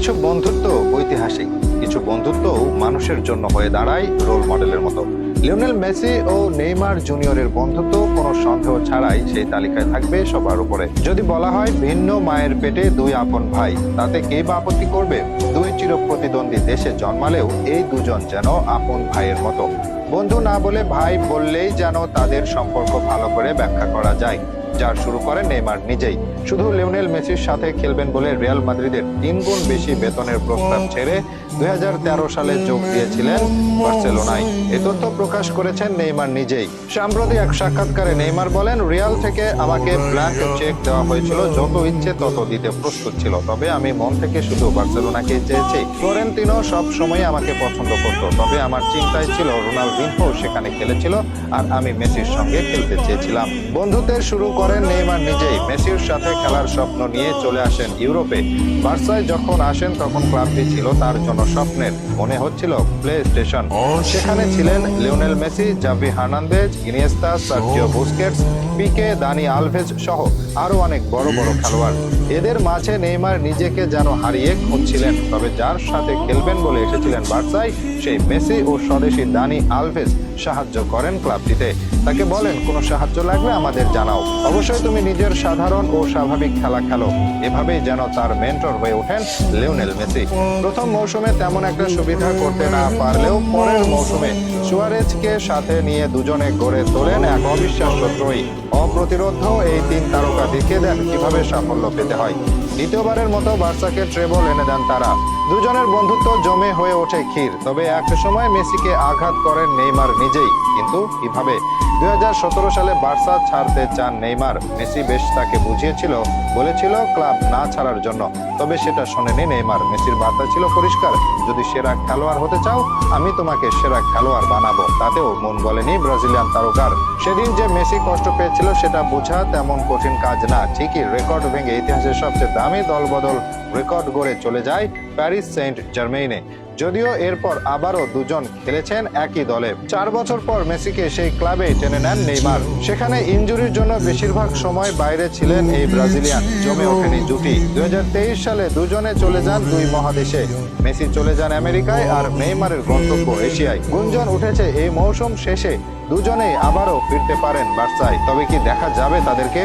কিছু বন্ধুত্ব ঐতিহাসিক, কিছু বন্ধুত্ব মানুষের জন্য হয়ে দাঁড়ায় রোল মডেলের মতো। লিওনেল মেসি ও নেইমার জুনিয়রের বন্ধুত্ব কোনো সন্দেহ ছাড়াই সেই তালিকায় থাকবে সবার উপরে। যদি বলা হয় ভিন্ন মায়ের পেটে দুই আপন ভাই, তাতে কে বা আপত্তি করবে? দুই চিরপ্রতিদ্বন্দ্বী দেশে জন্মালেও এই দুজন যেন আপন ভাইয়ের মতো। বন্ধু না বলে ভাই বললেই যেন তাদের সম্পর্ক ভালো করে ব্যাখ্যা করা যায়। যার শুরু করেন নেইমার নিজেই। শুধু লিওনেল মেসির সাথে খেলবেন বলে রিয়াল মাদ্রিদের 3 গুণ বেশি বেতনের প্রস্তাব ছেড়ে 2013 সালে যোগ দিয়েছিলেন বার্সেলোনায়। এ তথ্য প্রকাশ করেছেন নেইমার নিজেই। সাম্প্রতিক এক সাক্ষাৎকারে নেইমার বলেন, রিয়াল থেকে আমাকে ব্ল্যাঙ্ক চেক দেওয়া হয়েছিল, যত ইচ্ছে তত দিতে প্রস্তুত ছিল, তবে আমি মন থেকে শুধু বার্সেলোনাকে চেয়েছি। ফ্লোরেন্তিনো সব সময় আমাকে পছন্দ করত, তবে আমার চিন্তায় ছিল রোনালদিনহো সেখানে খেলেছিল আর আমি মেসির সঙ্গে খেলতে চেয়েছিলাম। বন্ধুত্বের শুরু করেন নেইমার নিজেই। মেসির সাথে খেলার স্বপ্ন নিয়ে চলে আসেন ইউরোপে। বার্সায় যখন আসেন তখন ক্লাবটি ছিল তার জন্য স্বপ্নের, মনে হচ্ছিল প্লে স্টেশন। সেখানে ছিলেন Lionel Messi, Xavi Hernandez, Iniesta, Sergio Busquets, Pique, Dani Alves সহ আরো অনেক বড় বড় খেলোয়াড়। এদের মাঝে নেইমার নিজেকে যেন হারিয়ে খুঁজছিলেন, তবে যার সাথে খেলবেন বলে এসেছিলেন বার্সায়, সেই মেসি ও স্বদেশী দানি আলভেজ সাহায্য করেন ক্লাবটিতে। তাকে বলেন, কোনো সাহায্য লাগলে আমাদের জানাও, অবশ্যই তুমি নিজের সাধারণ ও স্বাভাবিক খেলা খেলো। এভাবেই যেন তার মেন্টর হয়ে ওঠেন লিওনেল মেসি। প্রথম মৌসুমে তেমন একটা সুবিধা করতে না পারলেও পরের মৌসুমে সুয়ারেজকে সাথে নিয়ে দুজনে গড়ে তোলেন এক অবিশ্বাস্য ত্রয়ী। অপ্রতিরোধ এই 3 তারকা দেখিয়ে দেন কিভাবে সাফল্য পেতে হয়। দ্বিতীয়বারের মতো বার্সাকে ট্রেবল এনে দেন তারা। দুজনের বন্ধুত্ব জমে হয়ে ওঠে ক্ষীর। তবে এক সময় মেসিকে আঘাত করেন নেইমার নিজেই। কিন্তু কিভাবে? 2017 সালে বার্সা ছাড়তে চান নেইমার। মেসি বেশ তাকে বুঝিয়েছিল, বলেছিল ক্লাব না ছাড়ার জন্য, তবে সেটা শোনেনি নেইমার। মেসির বার্তা ছিল পরিষ্কার, যদি সেরা খেলোয়াড় হতে চাও আমি তোমাকে সেরা খেলোয়াড় বানাবো। তাতেও মন গলেনি ব্রাজিলিয়ান তারকার। সেদিন যে মেসি কষ্ট পেয়েছিল সেটা বোঝা তেমন কঠিন কাজ না। ঠিকই রেকর্ড ভেঙে ইতিহাসের সবচেয়ে দামি দলবদল রেকর্ড গড়ে চলে যায় প্যারিস সেন্ট জার্মেইনে। যদিও এরপর আবারও দুজন খেলেছেন একই দলে। 4 বছর পর মেসিকে সেই ক্লাবে টেনে নেন নেইমার। সেখানে ইনজুরির জন্য বেশিরভাগ সময় বাইরে ছিলেন এই ব্রাজিলিয়ান। জমে ওঠেনি জুটি। 2023 সালে দুজনে চলে যান দুই মহাদেশে। মেসি চলে যান আমেরিকায় আর নেইমারের গন্তব্য এশিয়ায়। গুঞ্জন উঠেছে এই মৌসুম শেষে দুজনেই আবারও ফিরতে পারেন বার্সায়। তবে কি দেখা যাবে তাদেরকে?